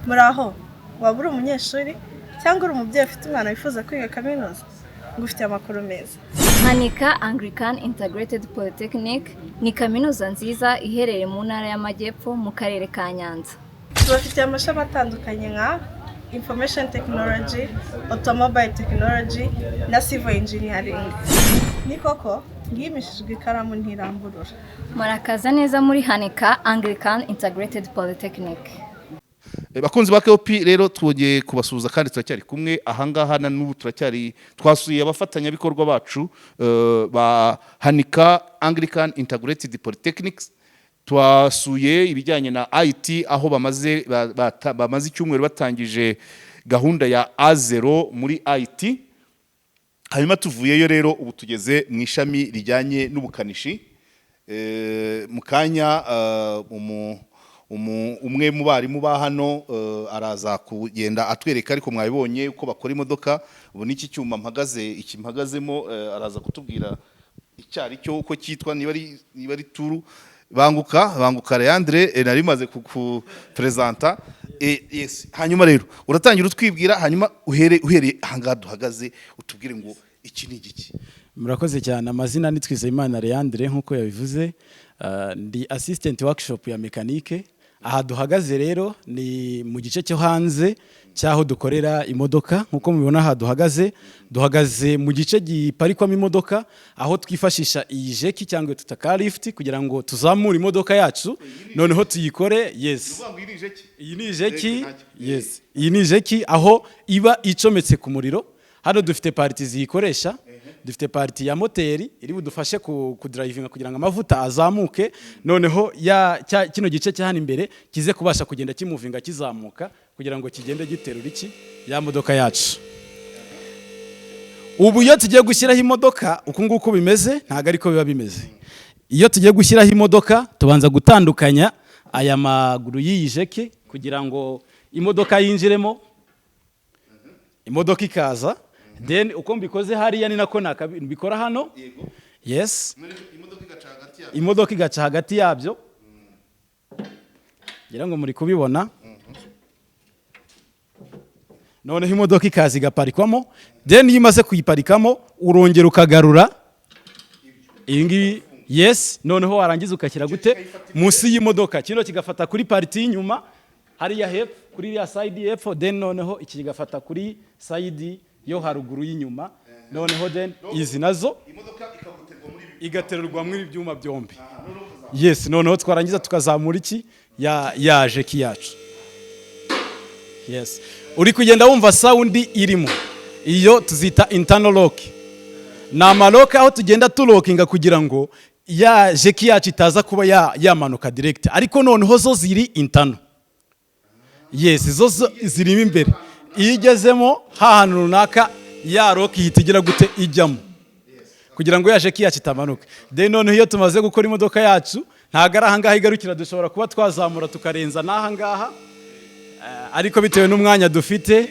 muraho waba uri umunyeshuri cyangwa uri umubyeyi ufite umwana wifuza kwiga kaminuza ngufitiye amakuru meza. Hanika Anglican Integrated Polytechnic ni kaminuza nziza iherereye mu ntara y'Amajyepfo mu karere ka Nyanza. Tubafitiye amashami atandukanye nka Information Technology, Automobile Technology na Civil Engineering. Ni koko ngimishijwe ikaramu ntiramburura. Murakaza neza muri Hanika Anglican Integrated Polytechnic. Bakunzi ba KOP rero twongeye kubasuhuza kandi turacyari kumwe ahangaha na n'ubu turacyari twasuye abafatanya bikorwa bacu ba Hanika Anglican Integrated Polytechnics. Twasuye ibijyanye na IT aho bamaze icyumweru batangije gahunda ya A0 muri IT. Hanyuma tuvuyeyo rero ubu tugeze mu ishami rijyanye n'ubukanishi. Mu kanya umwe mu barimu ba hano araza kugenda atwereka ariko mwabibonye uko bakora imodoka. Ubu n'iki cyuma mpagazemo araza kutubwira icyari cyo uko cyitwa niba ari turu banguka Leandre nari maze kupresenta. Yes, hanyuma rero uratangira utwibwira hanyuma uhereye ahangaha duhagaze utubwire ngo iki ni igiki. Murakoze cyane. Amazina ni Twizeyimana Leandre nkuko yabivuze, ndi assistant workshop ya mekanike. Aha duhagaze rero ni mu gice cyo hanze cyaho dukorera imodoka. Nkuko mubibona aha duhagaze mu gice giparikwamo imodoka aho twifashisha iyi jeki cyangwa tutaka lift kugira ngo tuzamure imodoka yacu noneho tuyikore. Yes, iyi ni jeki. Yes, iyi ni jeki aho iba icometse ku muriro. Hano dufite parti ziyikoresha, dufite parti ya moteri iri budufashe kudrivinga kugira ngo amavuta azamuke, noneho kino gice cyane imbere kize kubasha kugenda kimuvinga kizamuka kugira ngo kigende giterura iki ya modoka yacu. Ubu iyo tugiye gushyiraho imodoka uku nguko bimeze ntago ariko biba bimeze. Iyo tugiye gushyiraho imodoka tubanza gutandukanya aya maguru y'iyijeke kugira ngo imodoka yinjiremo, imodoka ikaza. Then uko mbikoze hariya ni nako bikora hano. Yes, imodoka igaca hagati yabyo. Ngira ngo muri kubibona. Noneho imodoka ikaza igaparikwamo. Then iyo imaze kuyiparikamo urongera ukagarura iyi. Yes, noneho warangiza ukashyira gute munsi y'imodoka, kino kigafata kuri parti y'inyuma hariya hepfo kuri ya side hepfo. Then noneho iki kigafata kuri side yo haruguru y'inyuma. Noneho then izi nazo igaterurwa muri ibyuma byombi. Yes, noneho twarangiza tukazamura iki ya jeki yacu. Yes, uri kugenda wumva sound irimo, iyo tuzita internal lock. Na amalock aho tugenda tulokinga kugira ngo ya jeki yacu itaza kuba yamanuka direct, ariko noneho zo ziri internal. Yes, zo zirimo imbere. Iyo igezemo hahantu runaka ya rock ihitigira gute ijyamo kugira ngo yaje kiyacu itamanuka. Then noneho iyo tumaze gukora imodoka yacu ntago ari ahangaha igarukira, dushobora kuba twazamura tukarenza n'ahangaha, ariko bitewe n'umwanya dufite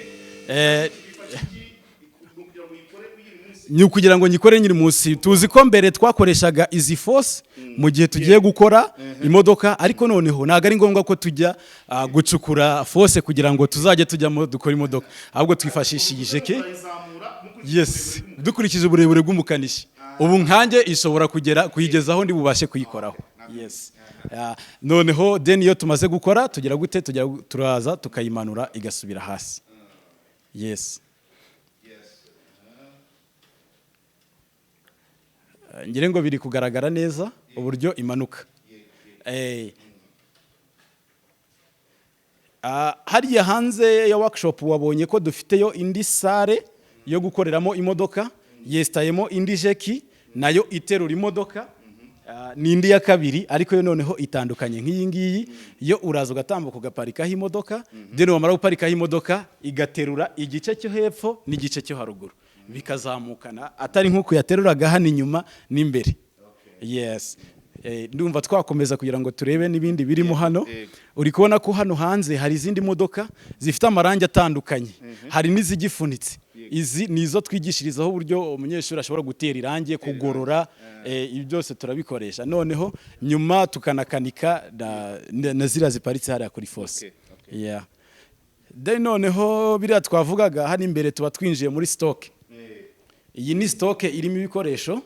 ni kugira ngo nyikore nyiri munsi. Tuzi ko mbere twakoreshaga izi force mu gihe tugiye gukora imodoka, ariko noneho ntago ari ngombwa ko tujya gucukura force kugira ngo tuzajye tujyamo dukora imodoka, ahubwo twifashisha iyi jeke. Yes, dukurikije uburebure bw'umukanishi. Ubu nkanjye ishobora kuyigezaho ndi bubashe kuyikoraho. Yes, noneho then iyo tumaze gukora tugira gute turaza tukayimanura igasubira hasi. Yes, ngire ngo biri kugaragara neza uburyo imanuka. Hariya hanze ya workshop wabonye ko dufiteyo indi sale yo gukoreramo imodoka. Yestayemo indi jeki nayo iterura imodoka. N'indi ya kabiri ariko yo noneho itandukanye nk'iyi ngiyi. Yo uraza ugatambuka ugaparikaho imodoka, then wamara guparikaho imodoka igaterura igice cyo hepfo n'igice cyo haruguru bikazamukana, atari nk'uko yateruraga hano inyuma n'imbere. Yes, ndumva twakomeza kugira ngo turebe n'ibindi birimo hano. Uri kubona ko hano hanze hari izindi modoka zifite amarangi atandukanye, hari n'izigifunitse. Izi nizo twigishirizaho uburyo umunyeshuri ashobora gutera irangi, kugorora, ibi byose turabikoresha. Noneho nyuma tukanakanika na zira ziparitse hariya kuri force. Yeah. then noneho biriya twavugaga hano imbere tuba twinjiye muri stock. Iyi ni stock irimo ibikoresho.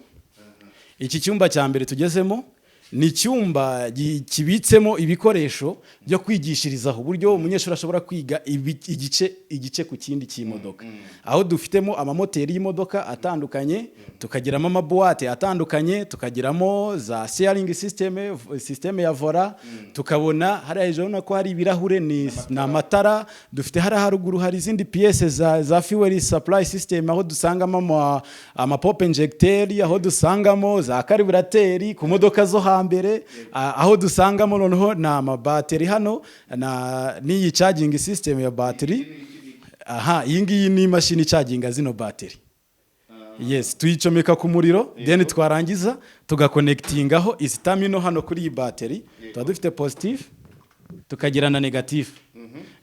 Iki cyumba cya mbere tugezemo ni icyumba kibitsemo ibikoresho byo kwigishirizaho uburyo umunyeshuri ashobora kwiga igice ku kindi cy'imodoka. Aho dufitemo amamoteri y'imodoka atandukanye, tukagiramo amabuwate atandukanye, tukagiramo za steering system ya vola, tukabona hari hejuru nako hari ibirahure ni amatara, dufite hari haruguru hari izindi pièces za fuel supply system aho dusangamo ama pop injecteur, aho dusangamo za carbureteur ku modoka zo hambere, aho dusangamo noneho na amabateri hano n'iyi charging system ya battery. Iyi ngiyi ni imashini charginga zino battery. Yes, tuyicomeka ku muriro, then twarangiza tugakonectingaho izi terminal hano kuri iyi battery. Tuba dufite positive tukagira na negative.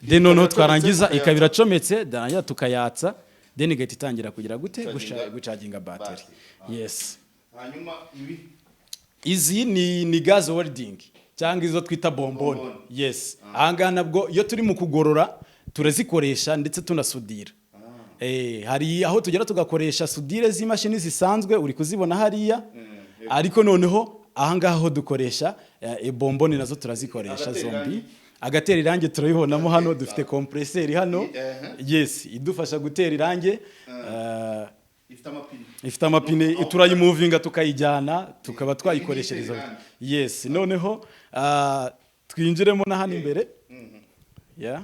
Then noneho twarangiza ikabira cometse, dananya tukayatsa, then igahita itangira kugira gute gucharginga battery. Yes. Hanyuma ibi izi ni gas welding cyangwa izo twita bomboni. Yes. Ahanga nabwo iyo turi mu kugorora turazikoresha ndetse tunasudira. Hari aho tugera tugakoresha sudire z'imashini zisanzwe uri kuzibona hariya, ariko noneho ahanga aho dukoresha bomboni nazo turazikoresha zombi. Agatera irange turabibonamo hano, dufite compresseur hano. Yes, idufasha gutera irange. Ifite amapine turayimuvinga tukayijyana tukaba twayikoreshereza. Yes, noneho twinjiremo na hano imbere. Yeah.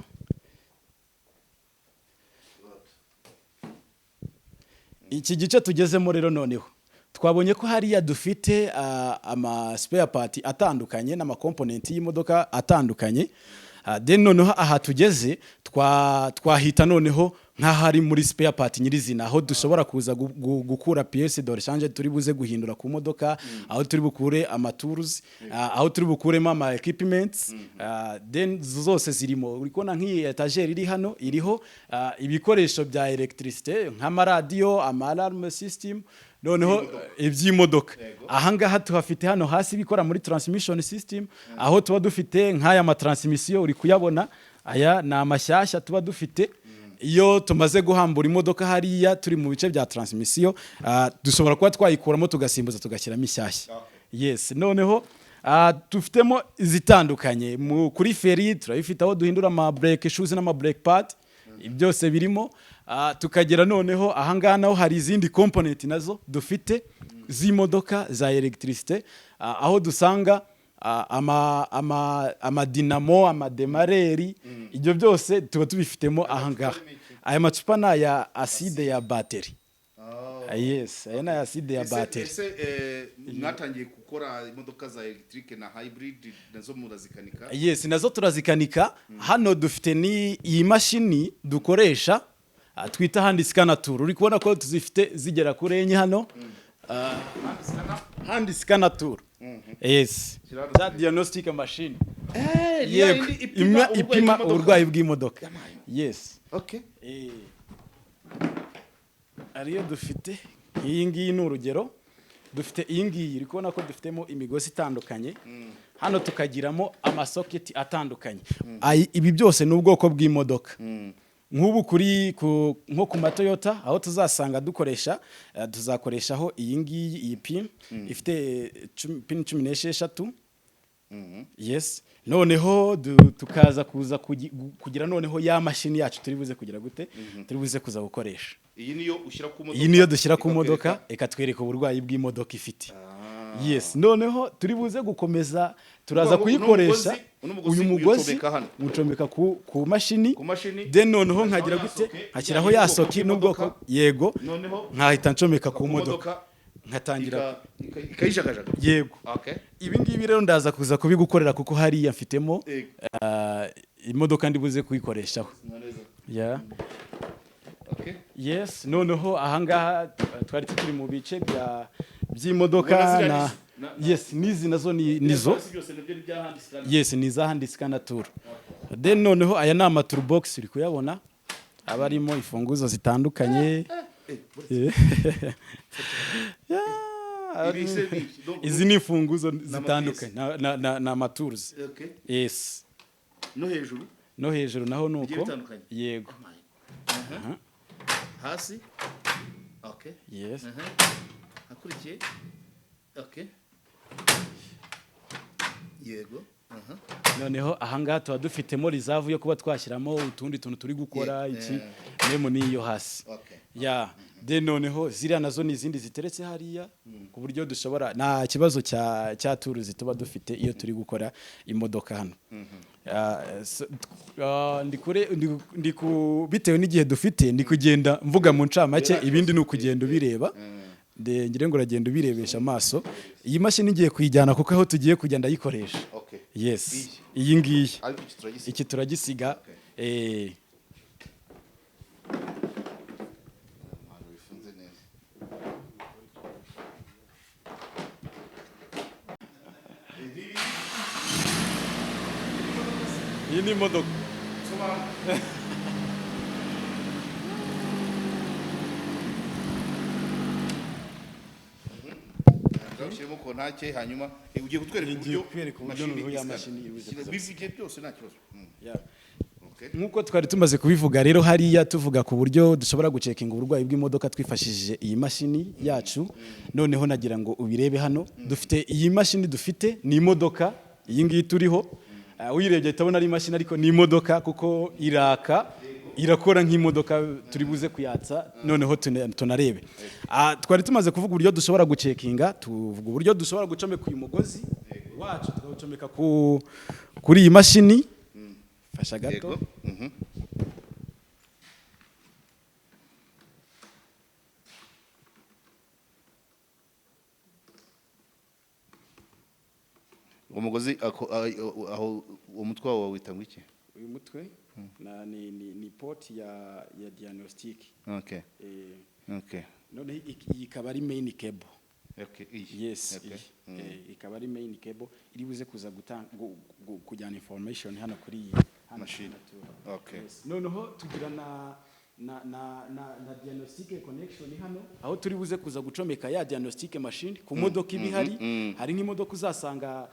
Iki gice tugezemo rero noneho twabonye ko hariya dufite ama spare part atandukanye n'ama component y'imodoka atandukanye. Then noneho aha tugeze twahita noneho nk'ahari muri spare part nyirizina, aho dushobora kuza gukura pièce de rechange turi buze guhindura ku modoka, aho turi bukure ama tools, aho turi bukuremo ama equipments. Then zose zirimo uri kubona nk'iyi etagere iri hano iriho ibikoresho bya electricité nk'amaradiyo, ama alarm system, noneho iby'imodoka. Ahangaha tuhafite hano hasi bikora muri transmission system, aho tuba dufite nk'aya ma transmission uri kuyabona, aya ni amashyashya tuba dufite. Iyo tumaze guhambura imodoka hariya turi mu bice bya transmission, dushobora kuba twayikuramo tugasimbuza tugashyiramo ishyashya. Yes, noneho dufitemo izitandukanye kuri feri turabifite aho duhindura ama brake shoes n'ama brake pad, byose birimo. Tukagera noneho ahangaha naho hari izindi component nazo dufite z'imodoka za electricité, aho dusanga ama dinamo, ama demareri, ibyo byose tuba tubifitemo ahangaha. Aya macupa na ya acide ya battery. Yes, aya na acide ya battery. Mwatangiye gukora imodoka za electric na hybrid nazo murazikanika? Yes, nazo turazikanika. Hano dufite ni iyi mashini dukoresha twita hand scanner tool. Uri kubona ko tuzifite zigera kuri enye hano. Hand scanner tool. Yes, that diagnostic machine. Ipima uburwayi bw'imodoka. Yes. Okay. Ariyo dufite iyi ngiyi ni urugero. Dufite iyi ngiyi uri kubona ko dufitemo imigozi itandukanye. Hano tukagiramo amasoketi atandukanye. Ibi byose ni ubwoko bw'imodoka. Nk'ubu nko ku Toyota aho tuzasanga dukoresha tuzakoreshaho iyi ngiyi, iyi pin ifite pin 16. Yes, noneho tukaza kuza kugira noneho ya mashini yacu turi buze kugira gute, turi buze kuza gukoresha. Iyi niyo ushyira ku modoka, iyi niyo dushyira ku modoka ikatwereka uburwayi bw'imodoka ifite. Yes, noneho turi buze gukomeza turaza kuyikoresha. Uyu mugozi mucomeka ku mashini, then noneho nkagira gute nkashyiraho ya soki n'ubwoko. Yego, nkahita ncomeka ku modoka nkatangira ikayijagajaga. Yego. Okay. Ibi ngibi rero ndaza kuza kubigukorera kuko hariya mfitemo imodoka ndi buze kuyikoreshaho. Yeah. Okay. Yes, noneho ahangaha twari turi mu bice by'imodoka na yes, nizi nazo nizo. Yes, ni za hand scanner tool. Then noneho aya ni ama toolbox uri kuyabona abarimo ifunguzo zitandukanye. Izi ni ifunguzo zitandukanye na ama tools. Okay. Yes. No hejuru? no hejuru naho Bigiye nuko bitandukanye. yego Aha. Hasi. Okay. yes Akurikiye. Okay. Yego. Aha. noneho ahangaha tuba dufitemo reserve yo kuba twashyiramo utundi tuntu turi gukora iki memo niyo hasi Okay. ya de noneho ziriya nazo ni izindi ziteretse hariya ku buryo dushobora nta kibazo cya turuzi tuba dufite iyo turi gukora imodoka hano bitewe n'igihe dufite ndi kugenda mvuga mu ncamake ibindi ni ukugenda ubireba ngire ngo uragenda ubirebesha amaso iyi mashini ngiye kuyijyana kuko aho tugiye kujya ndayikoresha Okay. yes iyi ngiyi Ariko iki turagisiga. iki turagisiga Ntabwo bifunze neza. iyi ni imodoka Ushyiremo kontake hanyuma ugiye kutwereka Ngiye uburyo kukwereka uburyo noneho ya mashini ibuze kuza bivuge byose nta kibazo. Yeah. Okay. nk'uko twari tumaze kubivuga rero hariya tuvuga ku buryo dushobora gucekinga uburwayi bw'imodoka twifashishije iyi mashini yacu noneho nagira ngo ubirebe hano dufite iyi mashini dufite ni imodoka iyi ngiyi turiho uyirebye utabona ari imashini ariko ni imodoka kuko iraka irakora nk'imodoka turi buze kuyatsa noneho tunarebe twari tumaze kuvuga uburyo dushobora gucekinga tuvuga uburyo dushobora gucomeka uyu mugozi wacu tukawucomeka kuri iyi mashini fasha gato Yego. Mhm. Umugozi aho umutwe wawe wita ngo iki? uyu mutwe ni port ya diagnostic Okay. Okay. none iyi ikaba ari main cable Okay. yes Okay. ikaba ari main cable iri buze kuza kujyana information hano kuri iyi Machine. Okay. yes. noneho tugira na diagnostic connection hano aho turi buze kuza gucomeka ya diagnostic machine ku modoka ibi hari nk'imodoka uzasanga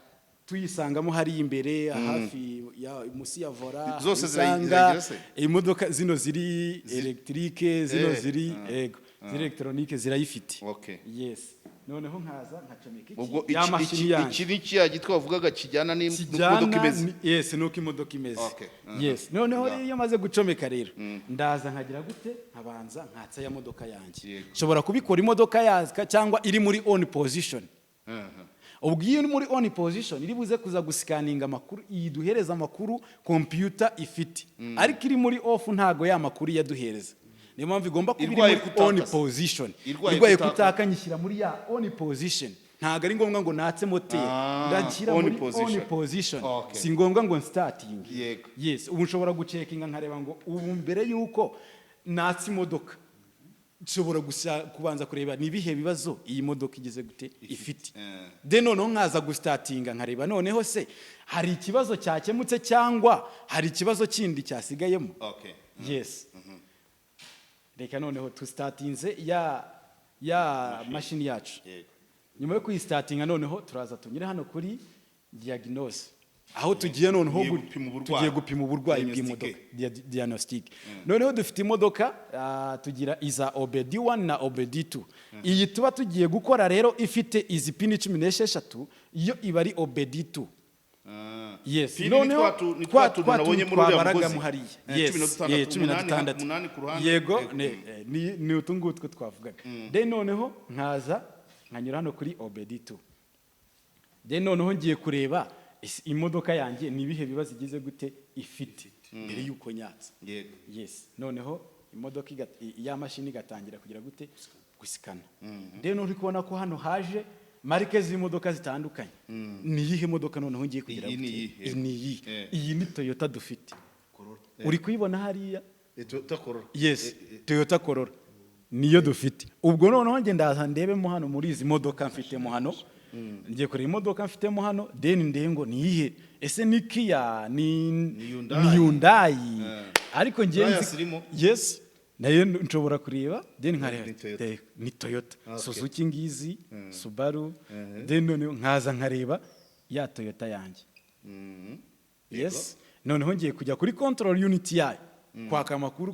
tuyisangamo hari imbere hafi ya musi ya vora Zose ziragira se? imodoka zino ziri electrique zino ziri ego ziri electronique zirayifite Okay. yes noneho nkaza nkacomeka Ubwo ya mashini yanjye iki ni cya gitwa wavugaga kijyana n'imodoka imeze. yes nuko imodoka imeze Okay. yes noneho iyo maze gucomeka rero ndaza nkagira gute nkabanza nkatsa ya modoka yanjye Yego. nshobora kubikora imodoka yazika cyangwa iri muri on position ubwo iyo iri muri on position iri buze kuza gusikaninga amakuru iduhereza amakuru computer ifite ariko iri muri off ntago ya makuru yaduhereza niyo mpamvu igomba kuba iri Irwaye muri kutaka on se. position Irwaye irwaye kutaka. kutaka nyishyira muri ya on position ntago ari ngombwa ngo natse moteri ndashyira on muri position. on position Okay. si ngombwa ngo starting Yego. yes ubu nshobora gucekinga nkareba ngo ubu mbere yuko natse imodoka nshobora kubanza kureba nibihe bibazo iyi modoka igeze gute ifite de noneho nkaza gustatinga nkareba noneho se hari ikibazo cyakemutse cyangwa hari ikibazo kindi cyasigayemo Okay. yes reka noneho tustatinze ya mashini yacu Yego. nyuma yo kuyistatinga noneho turaza tunyure hano kuri diagnose aho tugiye noneho tugiye gupima uburwayi bw'imodoka diagnostic noneho dufite imodoka tugira iza OBD1 na OBD2 iyi tuba tugiye gukora rero ifite izi pini 16 iyo iba ari OBD2 yes noneho twabonye muri uriya mugozi hariya yes 16 ku ruhande yego ni utungutwe twavugaga de noneho nkaza nkanyura hano kuri OBD2 de noneho ngiye kureba imodoka yanjye nibihe bibazo igize gute ifite mbere yuko nyatsa yes noneho imodoka ya mashini igatangira kugira gute gusikana de noneho uri kubona ko hano haje marike z'imodoka zitandukanye ni yihe modoka noneho ngiye kugira gute iyi ni Toyota dufite uri kuyibona hariya Toyota Corolla. yes Toyota Corolla niyo dufite ubwo noneho nge ndaza ndebemo hano muri izi modoka mfitemo hano ngiye kureba imodoka mfitemo hano deni ndengo ni iyihe ese ni Kia ni Hyundai ariko ngiye yes nayo nshobora kureba deni nkareba ni Toyota Suzuki ngizi Subaru deni nkaza nkareba ya Toyota yanjye yes noneho ngiye kujya kuri control unit yayo kwaka amakuru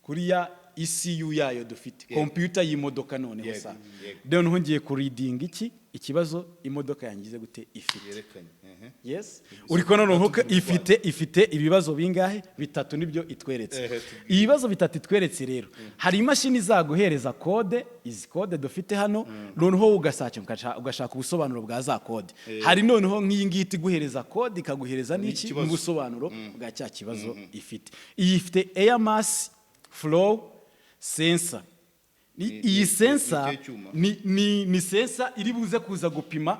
kuri ya ECU yayo dufite computer y'imodoka noneho sa noneho ngiye kureading ikibazo imodoka yangize gute ifite yes uriko noneho ifite ibibazo bingahe bitatu nibyo itweretse ibibazo bitatu itweretse rero hari imashini zaguhereza code izi code dufite hano noneho ugashaka ubusobanuro bwa za code hari noneho nk'iyi ngiyi iguhereza code ikaguhereza n'iki mu busobanuro bwa cya kibazo ifite iyi ifite air mass flow sensor iyi sensor ni sensor iri buze kuza gupima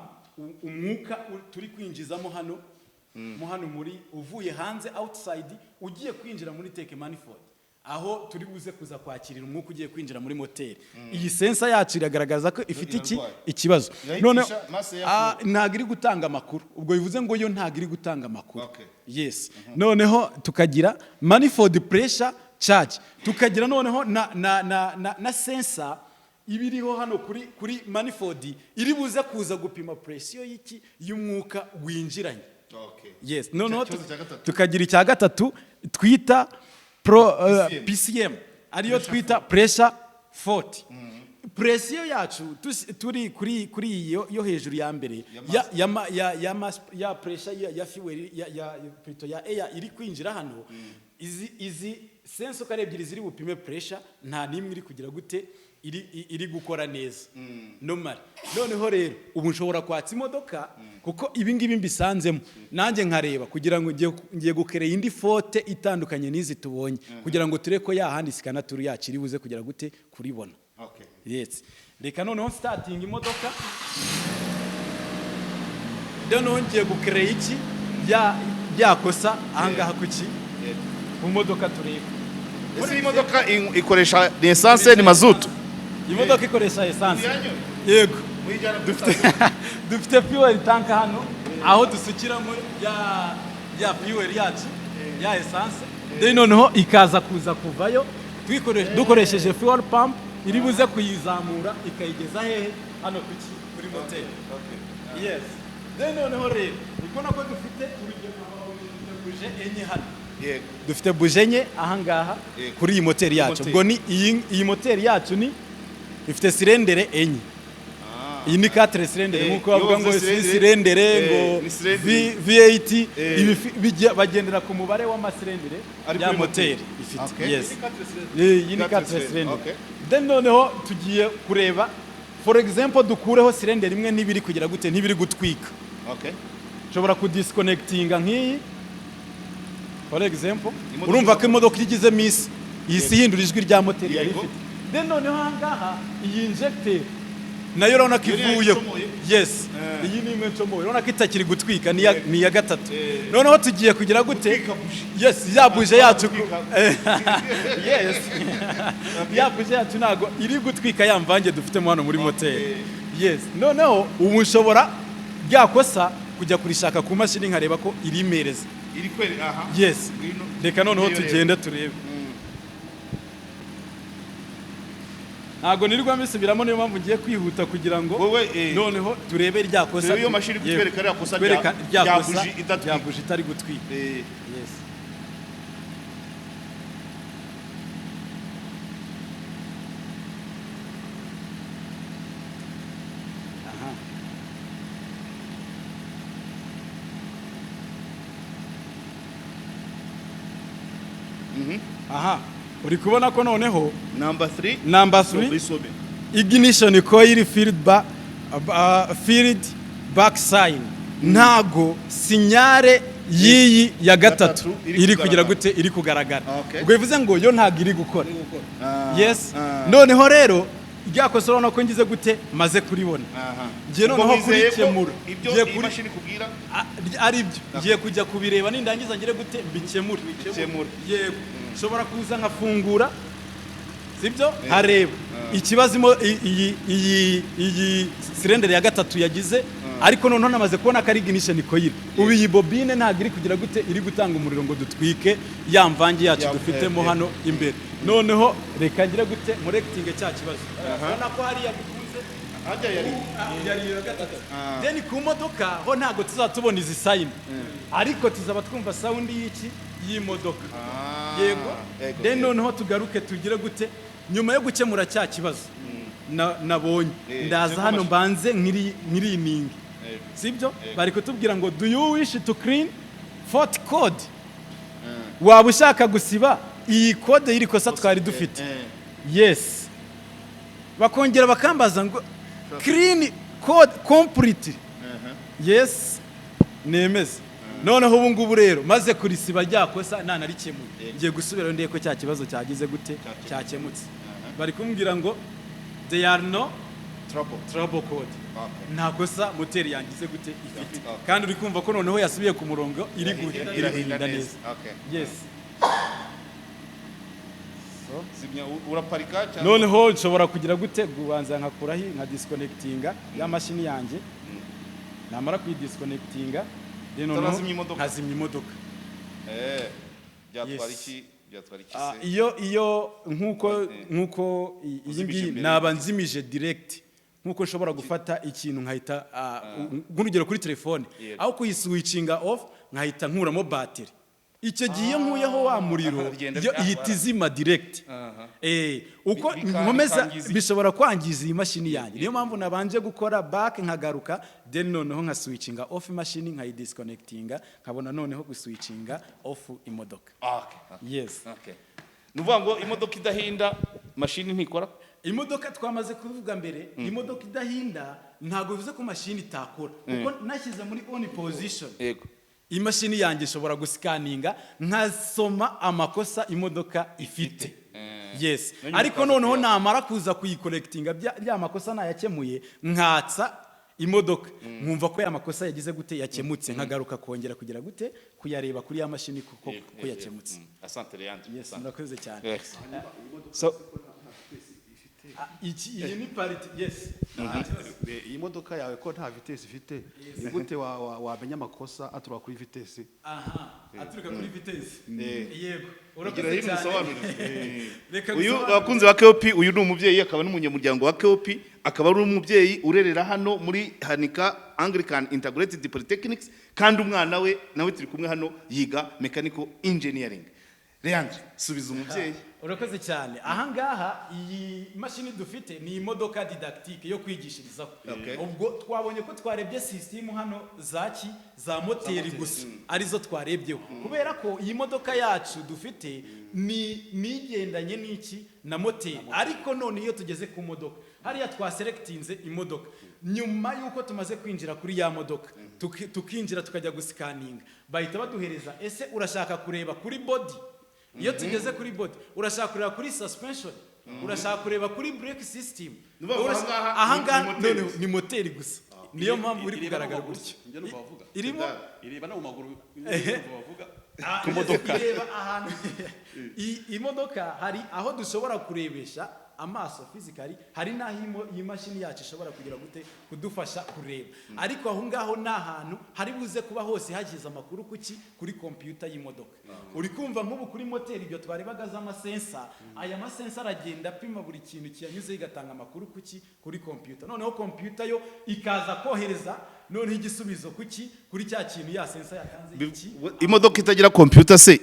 umwuka turi kwinjizamo hano muri uvuye hanze outside ugiye kwinjira muri take manifold aho turi buze kuza kwakirira umwuka ugiye kwinjira muri moteri iyi sensor yacu iragaragaza ko ifite ikibazo none ntago iri gutanga amakuru ubwo bivuze ngo yo ntago iri gutanga amakuru yes noneho tukagira manifold pressure charge tukagira noneho na sensor ibiriho hano kuri manifold iri buze kuza gupima pressure y'umwuka winjiranye yes noneho tukagira icya gatatu twita PCM ariyo twita pressure 40 pressure yacu turi kuri yo hejuru ya mbere ya pressure ya fuel ya air iri kwinjira hano izi sensor kare ebyiri ziri bupime pressure nta nimwe iri kugira gute iri gukora neza normal noneho rero ubu nshobora kwatsa imodoka kuko ibi ngibi mbisanzemo nanjye nkareba kugira ngo ngiye gukereye indi fote itandukanye n'izi tubonye kugira ngo tureko yahandi sikana turi yakiri buze kugira gute kuribona yes reka noneho starting imodoka noneho ngiye gukereye iki yakosa ahangaha kuki mu modoka tureba ese imodoka ikoresha essence ni mazutu imodoka ikoresha essence yego dufite fuel tank hano aho dusukiramo ya fuel yacu ya essence then noneho ikaza kuza kuvayo dukoresheje fuel pump iri buze kuyizamura ikayigeza hehe hano kuri motel yes then noneho rero ubona ko dufite urugero buje enye hano dufite buje enye ahangaha kuri iyi moteri yacu ubwo ni iyi moteri yacu ni ifite silendere enye iyi ni 4 silendere nkuko bavuga ngo silendere ngo V8 bagendera ku mubare w'amasilendere ya moteri ifite yes iyi ni 4 silendere then noneho tugiye kureba for example dukureho silendere imwe nibiri kugira gute ntibiri gutwika nshobora kudisconnectinga nk'iyi for example urumva ko imodoka igize miss isi hindura ijwi rya moteri yari ifite then noneho hangaha iyi injector nayo urabona ko ivuye yes iyi ni imwe ncomoye urabona ko itakiri gutwika ni ya gatatu noneho tugiye kugira gute yes ya buje yacu yes ya buje yacu nago iri gutwika yamvange dufitemo hano muri moteri yes noneho ubu nshobora byakosa kujya kurishaka ku mashini nkareba ko irimereza iri kwere aha yes reka noneho tugende turebe ntago nirirwa mbisubiramo niyo mpamvu ngiye kwihuta kugira ngo noneho turebe rya kosa iyo mashini kutwereka rya kosa rya buji itari gutwika yes aha uri kubona ko noneho number 3 ignition coil filled back sign ntago sinyare yiyi ya gatatu iri kugira gute iri kugaragara ubwo bivuze ngo yo ntago iri gukora yes noneho rero ryakosa urabona ko ngize gute maze kuribona ngiye noneho kurikemura ibyo iyi mashini kubwira ari byo ngiye kujya kubireba nindangiza ngire gute mbikemura yego nshobora kuza nkafungura sibyo hareba ikibazo iyi silendere ya gatatu yagize ariko noneho namaze kubona ko ari ignition coil ubu iyi bobine ntabwo iri kugira gute iri gutanga umuriro ngo dutwike ya mvange yacu dufitemo hano imbere noneho reka ngire gute murekitinge cya kibazo urabona ko hariya bikunze hajya yari yari iya gatatu then ku modoka ho ntago tuzatubona izi sign ariko tuzaba twumva sound y'iki y'imodoka yego then noneho tugaruke tugire gute nyuma yo gukemura cya kibazo nabonye ndaza hano mbanze nkiri iningi sibyo bari kutubwira ngo do you wish to clean fault code waba ushaka gusiba iyi code y'iri kosa twari dufite yes bakongera bakambaza ngo clean code complete yes nemeze noneho ubu ngubu rero maze kurisiba rya kosa nanarikemuye ngiye gusubira ndeye ko cya kibazo cyagize gute cyakemutse bari kumbwira ngo they are no trouble code nta kosa moteri yangize gute ifite kandi uri kumva ko noneho yasubiye ku murongo iri guhinda neza yes uraparika noneho nshobora kugira gute gubanza nkakurahi nka disconnectinga ya mashini yanjye namara kuyidisconnectinga nkazimya imodoka byatwara iki iyo nkuko iyi ngiyi naba nzimije direct nkuko nshobora gufata ikintu nkahita nk'urugero kuri telefone aho kuyiswitchinga off nkahita nkuramo battery icyo gihe nkuyeho wa muriro ihita izima direct uko nkomeza bishobora kwangiza iyi mashini yanjye niyo mpamvu nabanje gukora back nkagaruka then noneho nka switchinga off mashini nkayidisconnectinga nkabona noneho guswitchinga off imodoka yes nuvuga ngo imodoka idahinda mashini ntikora imodoka twamaze kuvuga mbere imodoka idahinda ntago bivuze ko mashini itakora kuko nashyize muri on position yego imashini yanjye ishobora gusikaninga nkasoma amakosa imodoka ifite yes ariko noneho namara kuza kuyicollectinga bya makosa nayakemuye nkatsa imodoka nkumva ko ya makosa yagize gute yakemutse nkagaruka kongera kugira gute kuyareba kuri ya mashini kuko yakemutse asante Leandre yes murakoze cyane so iyi ni parity yes iyi modoka yawe ko nta vitesse ifite ni gute wamenya amakosa aturuka kuri vitesse aturuka kuri vitesse yego urakoze cyane uyu abakunzi ba KOP uyu ni umubyeyi akaba n'umunyamuryango wa KOP akaba ari umubyeyi urerera hano muri Hanika Anglican Integrated Polytechnics kandi umwana we nawe turi kumwe hano yiga mechanical engineering Leandre subiza umubyeyi urakoze cyane ahangaha iyi mashini dufite ni imodoka didactique yo kwigishirizaho ubwo twabonye ko twarebye system hano za moteri gusa arizo twarebyeho kubera ko iyi modoka yacu dufite ni nigendanye n'iki na moteri ariko none iyo tugeze ku modoka hariya twaselectinze imodoka nyuma yuko tumaze kwinjira kuri ya modoka tukinjira tukajya gusikaninga bahita baduhereza ese urashaka kureba kuri body iyo tugeze kuri body urashaka kureba kuri suspension urashaka kureba kuri brake system ahangaha ni moteri gusa niyo mpamvu uri kugaragara gutyo irimo ireba no mu maguru bavuga ku modoka ireba ahantu imodoka hari aho dushobora kurebesha amaso physically hari naho iyi mashini yacu ishobora kugira gute kudufasha kureba ariko aho ngaho nahantu hari buze kuba hose hagize amakuru kuri computer y'imodoka uri kumva nk'ubu kuri moteri ibyo twarebagaza amasensa aya masensa aragenda apima buri kintu kiyanyuze igatanga amakuru kuri computer noneho computer yo ikaza kohereza noneho igisubizo kuri cya kintu ya sensa yatanze iki imodoka itagira computer se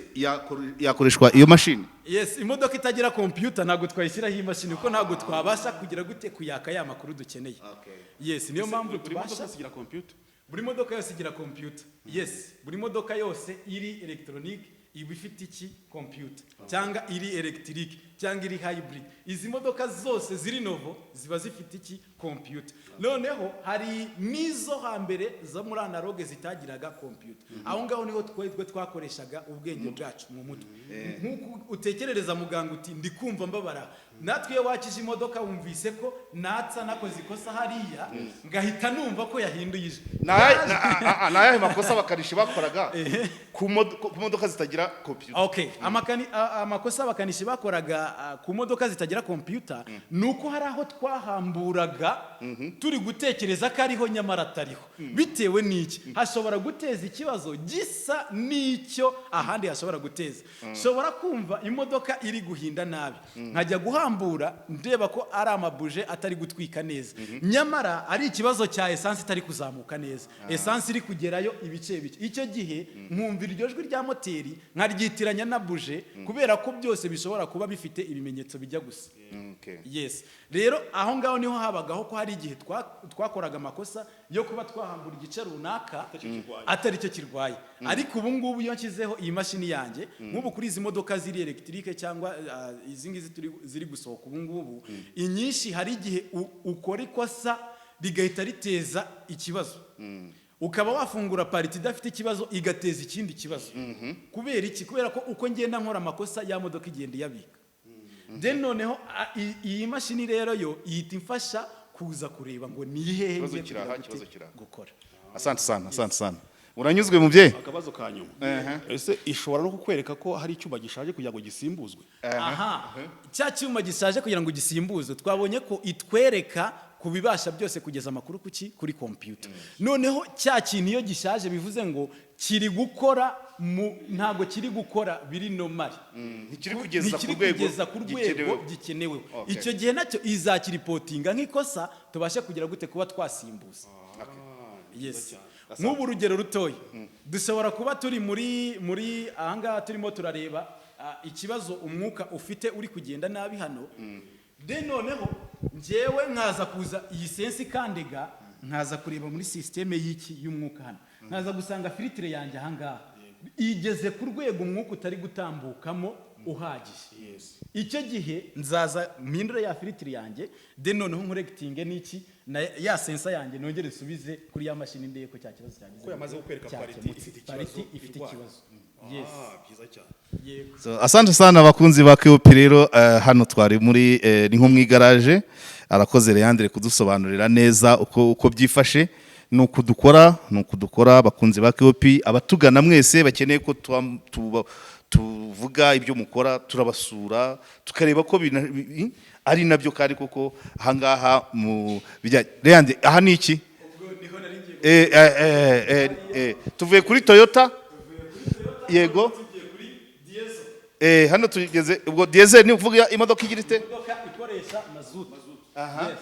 yakoreshwa iyo mashini yes imodoka itagira computer ntago twayishyiraho iyi mashini kuko ntago twabasha kugira gute kuyaka ya makuru dukeneye yes niyo mpamvu tubasha kugira computer buri modoka yose igira computer yes buri modoka yose iri electronic iba ifite iki computer cyangwa iri electric cyangwa iri hybrid izi modoka zose ziri novo ziba zifite iki computer noneho hari nizo hambere zo muri analogue zitagiraga computer aho ngaho niho twakoreshaga ubwenge bwacu mu mutwe nkuko utekerereza muganga uti ndi kumva mbabara natwe iyo wakije imodoka wumvise ko natsa nakoze ikosa hariya ngahita numva ko yahinduye ije nayahe makosa bakanishi bakoraga ku modoka zitagira computer okay amakosa bakanishi bakoraga ku modoka zitagira computer nuko hari aho twahamburaga turi gutekereza ko ariho nyamara atariho bitewe n'iki hashobora guteza ikibazo gisa n'icyo ahandi hashobora guteza shobora kumva imodoka iri guhinda nabi nkajya guhambura guhambura ndeba ko ari amabuje atari gutwika neza nyamara ari ikibazo cya essence itari kuzamuka neza essence iri kugerayo ibice bice icyo gihe nkumvira iryo jwi rya moteri nkaryitiranya na buje kubera ko byose bishobora kuba bifite ibimenyetso bijya gusa yes rero aho ngaho niho habagaho ko hari igihe twakoraga amakosa yo kuba twahambura igice runaka atari cyo kirwaye ariko ubu ngubu iyo nshyizeho iyi mashini yanjye nk'ubu kuri izi modoka ziri electrique cyangwa izi ngizi ziri gusohoka ubu ngubu inyinshi hari igihe ukora ikosa rigahita riteza ikibazo ukaba wafungura pariti idafite ikibazo igateza ikindi kibazo kubera iki kubera ko uko ngenda nkora amakosa ya modoka igenda iyabika then noneho iyi mashini rero yo ihita imfasha kuza kureba ngo ni hehe gukora. Asante sana uranyuzwe mubyeyi. Akabazo ka nyuma ese ishobora no kukwereka ko hari icyuma gishaje kugira ngo gisimbuzwe? Cya cyuma gishaje kugira ngo gisimbuzwe twabonye ko itwereka kubibasha byose kugeza amakuru kuri computer. Noneho cya kintu iyo gishaje bivuze ngo kiri gukora ntago kiri gukora biri normal. Ntikiri kugeza ku rwego gikenewe. Icyo gihe nacyo izakiripotinga nk'ikosa tubashe kugira gute kuba twasimbuza. Yes. Nk'ubu urugero rutoya dushobora kuba turi muri ahangaha turimo turareba ikibazo umwuka ufite uri kugenda nabi hano de noneho njyewe nkaza kuza iyi sensi kandega nkaza kureba muri systeme y'umwuka hano nkaza gusanga filtre yanjye ahangaha igeze ku rwego umwuka utari gutambukamo uhagije. Icyo gihe nzaza mpindure ya filtre yanjye de noneho nkorekitinge n'iki na ya sensa yanjye nongere nsubize kuri ya mashini ndeye ko cya kibazo cyagize ko yamaze kukwereka pariti ifite ikibazo. Yes. Byiza cyane. So, asante sana abakunzi ba KOP rero hano twari muri ni nko mu igaraje arakoze Leandre kudusobanurira neza uko byifashe nuko dukora abakunzi ba KOP abatugana mwese bakeneye ko tuvuga ibyo mukora turabasura tukareba ko ari nabyo kandi koko ahangaha mu bijyanye Leandre aha ni iki tuvuye kuri Toyota yego hano tugeze ubwo diesel ni uvuga imodoka igira ite ikoresha mazutu. Yes.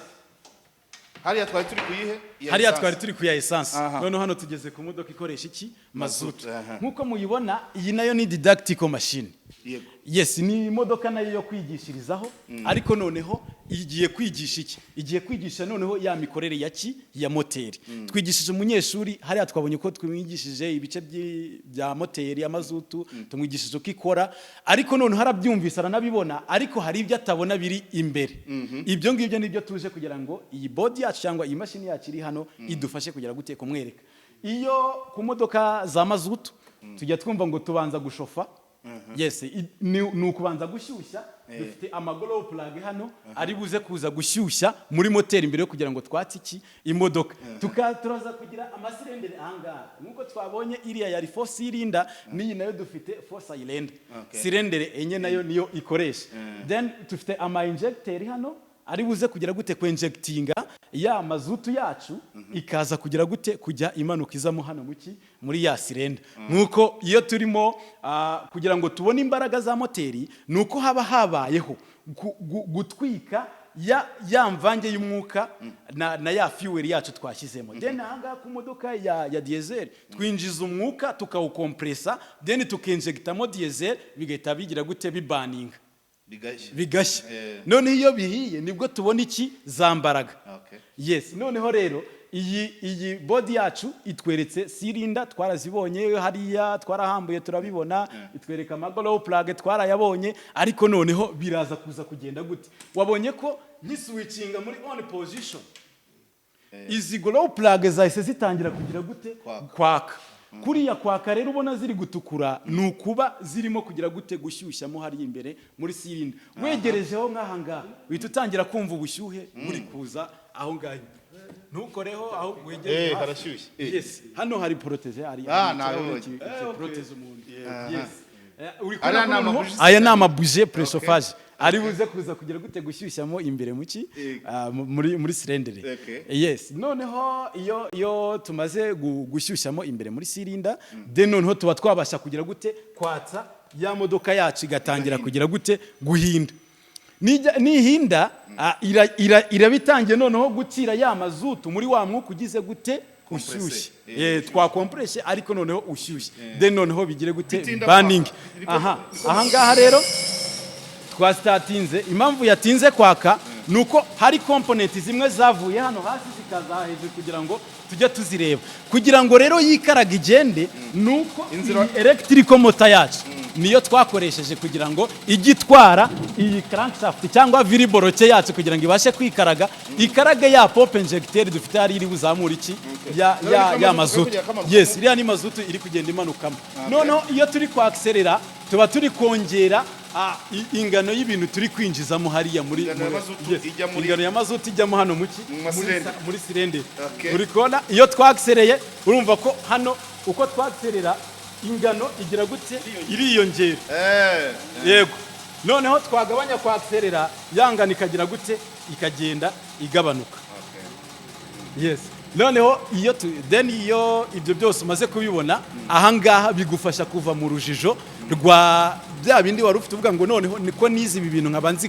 Hariya twari turi kuyihe? Hariya twari turi kuya essence. None hano tugeze ku modoka ikoresha iki? Mazutu. Nkuko muyibona iyi nayo ni didactical machine. Yego. Yes, ni imodoka nayo yo kwigishirizaho ariko noneho igiye kwigisha iki? Igiye kwigisha noneho ya mikorere ya moteri. Twigishije umunyeshuri hariya twabonye ko twimwigishije ibice bya moteri ya mazutu tumwigishije uko ikora ariko noneho harabyumvisa aranabibona ariko hari ibyo atabona biri imbere. Ibyo ngibyo nibyo tuje kugira ngo iyi body yacu cyangwa iyi mashini yacu iri hano idufashe kugira gute kumwereka. Iyo ku modoka za mazutu tujya twumva ngo tubanza gushofa. Yes, ni ukubanza gushyushya dufite amaglow plug hano ari buze kuza gushyushya muri moteri mbere yo kugira ngo twatse iki imodoka turaza kugira amasirendere ahangaha nkuko twabonye iriya yari 4 cylinder niyi nayo dufite 4 cylinder sirendere enye nayo niyo ikoresha then dufite ama injector hano ari buze kugira gute kwenjectinga ya mazutu yacu ikaza kugira gute kujya imanuka izamo hano muri ya sirenda nuko iyo turimo kugira ngo tubone imbaraga za moteri nuko haba habayeho gutwika ya mvange y'umwuka na ya fuel yacu twashyizemo then ahanga ku modoka ya diesel twinjiza umwuka tukawukompressa then tukinjectamo diesel bigahita bigira gute bibaninga bigashya none iyo bihiye nibwo tubona iki zambaraga. Yes, noneho rero iyi body yacu itweretse silinda twarazibonye hariya twarahambuye turabibona itwereka amaglow plug twarayabonye ariko noneho biraza kuza kugenda gute wabonye ko nk'iswitchinga muri on position izi glow plug zahise zitangira kugira gute kwaka kuriya kwaka rero ubona ziri gutukura nukuba zirimo kugira gute gushyushyamo hari imbere muri silinda wegerejeho nk'ahanga uhita utangira kumva ubushyuhe buri kuza aho ngaho ntukoreho aho wegereje harashyushye. Yes, hano hari proteze hari proteze umuntu. Yes, aya ni amabuje prechauffage ari buze kuza kugira gute gushyushyamo imbere muri silendere. Yes, noneho iyo tumaze gushyushyamo imbere muri silinda then noneho tuba twabasha kugira gute kwatsa ya modoka yacu igatangira kugira gute guhinda. nihinda irabitangiye noneho gukira ya mazutu muri wa mwuka ugize gute ushyushye twakompreshe ariko noneho ushyushye then noneho bigire gute burning. Aha ngaha rero twastatinze, impamvu yatinze kwaka nuko hari component zimwe zavuye hano hasi zikaza hejuru kugira ngo tujye tuzireba, kugira ngo rero yikaraga igende nuko electrical motor yacu niyo twakoresheje kugira ngo igitwara iyi crankshaft cyangwa viriboroke yacu kugira ngo ibashe kwikaraga ikarage ya pop injecteur dufite hari iri buzamura iki ya mazutu. Yes, iriya ni mazutu iri kugenda imanukamo. Noneho iyo turi kwaakselera tuba turi kongera ingano y'ibintu turi kwinjizamo hariya muri ingano ya mazutu ijyamo hano muri sirende. Uri kubona iyo twaksereye urumva ko hano uko twakserera ingano igira gute iriyongera. Yego, noneho twagabanya kwakserera yangana ikagira gute ikagenda igabanuka. Yes, noneho iyo ibyo byose umaze kubibona ahangaha bigufasha kuva mu rujijo rwa bya bindi wari ufite uvuga ngo noneho niko nizi ibi bintu nkaba nzi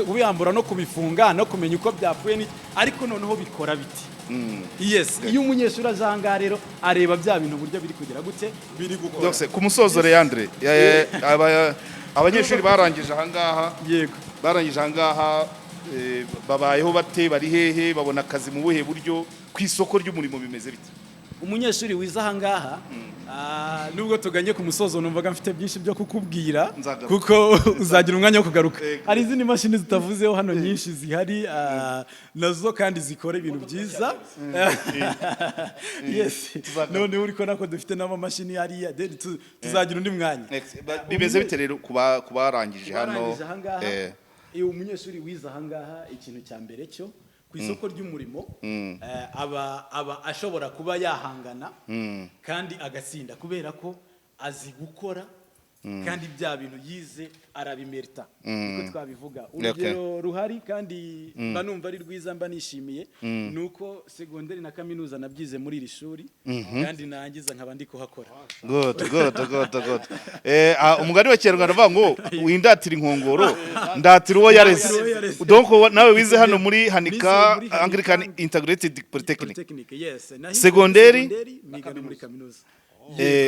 kubihambura no kubifunga no kumenya uko byapfuye ariko noneho bikora biti. Yes, iyo umunyeshuri azanga rero areba bya bintu buryo biri kugira gute biri gukora. Ku musozo Leandre, abanyeshuri barangije ahangaha, yego barangije ahangaha, babayeho bate, bari hehe, babona akazi mu buhe buryo, ku isoko ry'umurimo bimeze bite? Umunyeshuri wiza ahangaha nubwo tuganye ku musozo numvaga mfite byinshi byo kukubwira kuko uzagira umwanya wo kugaruka. Hari izindi mashini zitavuzeho hano nyinshi zihari nazo kandi zikora ibintu byiza. Yes, none uri ko nako dufite n'amamashini hariya tuzagira undi mwanya. Bimeze bite rero kubarangije hano? Umunyeshuri wiza ahangaha ikintu cya mbere cyo ku isoko ry'umurimo aba ashobora kuba yahangana kandi agatsinda kubera ko azi gukora kandi bya bintu yize arabimerita. Niko twabivuga urugero ruhari kandi mba numva ari rwiza mba nishimiye nuko segonderi na kaminuza nabyize muri iri shuri kandi nangiza nkaba ndi kuhakora. Good. Umugani wa Kinyarwanda bavuga ngo windatira inkongoro ndatira uwo yareze. Donc nawe wize hano muri Hanika Anglican Integrated Polytechnic. Yes, segonderi niga muri kaminuza.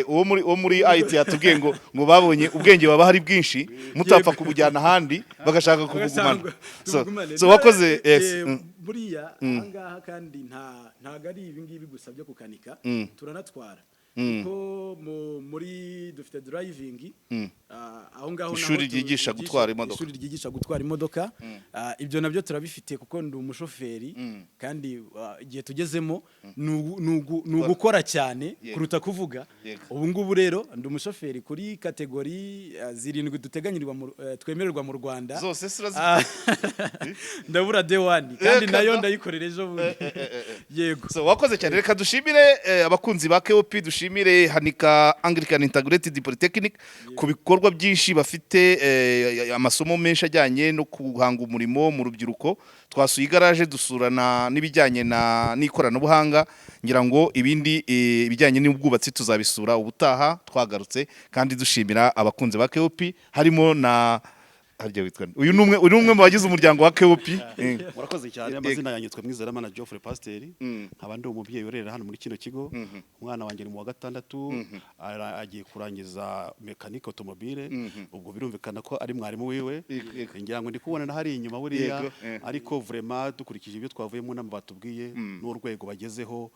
Uwo muri IT yatubwiye ngo babonye ubwenge baba hari bwinshi mutapfa kubujyana ahandi bagashaka kubugumana. So wakoze buriya ahangaha kandi ntago ari ibi ngibi gusa byo kukanika turanatwara kuko muri dufite driving aho ngaho ishuri ryigisha gutwara imodoka. Ibyo nabyo turabifite kuko ndi umushoferi kandi igihe tugezemo nugukora cyane kuruta kuvuga. Ubu ngubu rero ndi umushoferi kuri kategori 7 duteganyirirwa twemererwa mu Rwanda. Zose ndabura D1 kandi nayo ndayikorera ejo bundi. Yego, so wakoze cyane. Reka dushimire abakunzi ba KOP, dushimire Hanika Anglican Integrated Polytechnic ku bikorwa byinshi bafite, amasomo menshi ajyanye no guhanga umurimo mu rubyiruko. Twasuye igaraje dusurana n'ibijyanye n'ikoranabuhanga, ngira ngo ibindi ibijyanye n'ubwubatsi tuzabisura ubutaha twagarutse, kandi dushimira abakunzi ba KOP harimo na uyu numwe mu bagize umuryango wa KOP. Murakoze cyane. Amazina yanjye twa Mwizeramana Geoffrey Pasteur, nkabandi umubyeyi urerera hano muri kino kigo. Umwana wanjye ni mu wa 6 agiye kurangiza mécanique automobile. Ubwo birumvikana ko ari mwarimu wiwe, ngira ngo ndi kubona na hari inyuma buriya, ariko vraiment dukurikije ibyo twavuyemo n'ama batubwiye n'urwego bagezeho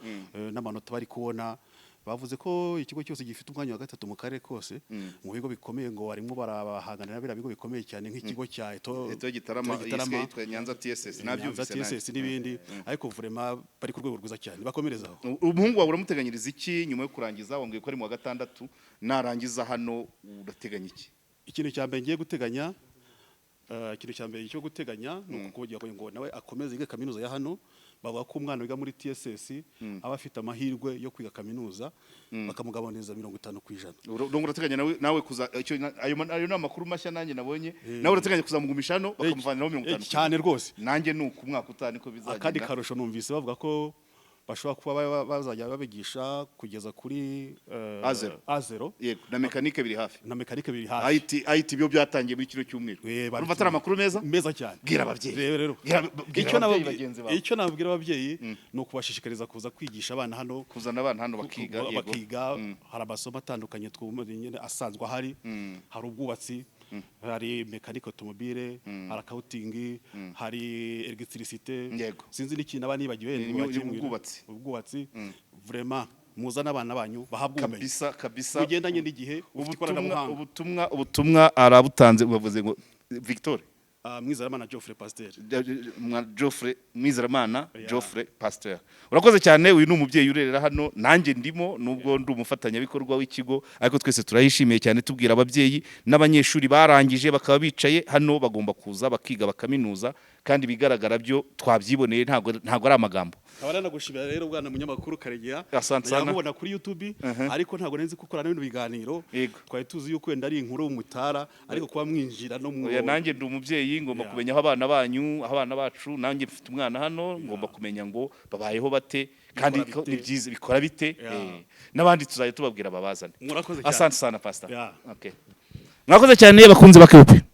n'amanota bari kubona, bavuze ko ikigo cyose gifite umwanya wa 3 mu karere kose mu bigo bikomeye, ngo barimo barahaganira bira bigo bikomeye cyane nk'ikigo cya Eto Gitarama yitwa Nyanza TSS nabyumvise n'ibindi, ariko vraiment bari ku rwego rwiza cyane bakomerezaho. Umuhungu wawe uramuteganyiriza iki nyuma yo kurangiza? Wambwiye ko ari mu wa 6, narangiza hano urateganya iki? Ikintu cya mbere ngiye guteganya, cyo guteganya nuko ngo nawe akomeze yiga kaminuza ya hano. Bavuga ko umwana wiga muri TSS aba afite amahirwe yo kwiga kaminuza bakamugabanyiriza 50%. Ndongo urateganya nawe kuza ayo n'amakuru mashya nanjye nabonye, nawe urateganya kuzamugumisha hano bakamuvaniraho 50%? Cyane rwose. Nanjye nuko umwaka utani ko bizagenda. Akandi karusho numvise bavuga ko bashobora kuba bazajya babigisha kugeza kuri A0 yego na mekanike biri hafi IT byo byatangiye muri kino cyumweru urumva atari amakuru meza cyane bwira ababyeyi rero icyo nababwira ababyeyi ni ukubashishikariza kuza kwigisha abana hano kuzana abana hano bakiga hari amasomo atandukanye nyine asanzwe ahari hari ubwubatsi hari mekanike automobile hari accounting hari electricité sinzi n'ikintu abana nibagiwe ubwubatsi vraiment muzana abana banyu bahabwa ubumenyi kabisa ugendanye n'igihe ubutumwa arabutanze bavuze ngo Victor Mwizeramana Geoffrey Pasteur Mwizeramana Geoffrey Pasteur urakoze cyane uyu ni umubyeyi urerera hano nanjye ndimo nubwo ndi umufatanyabikorwa w'ikigo ariko twese turayishimiye cyane tubwira ababyeyi n'abanyeshuri barangije bakaba bicaye hano bagomba kuza bakiga bakaminuza kandi bigaragara byo twabyiboneye ntago ari amagambo abana nagushimira rero bwana munyamakuru Karegeya yamubona kuri YouTube ariko ntago nenzi gukorana n'ibintu biganiro twari tuzi yuko wenda ari inkuru umutara ariko kuba mwinjira no mu nanjye ndi umubyeyi ngomba kumenya aho abana banyu aho abana bacu nanjye mfite umwana hano ngomba kumenya ngo babayeho bate kandi ni byiza bikora bite n'abandi tuzaye tubabwira babazane murakoze cyane asante sana pastor okay mwakoze cyane bakunze bakeope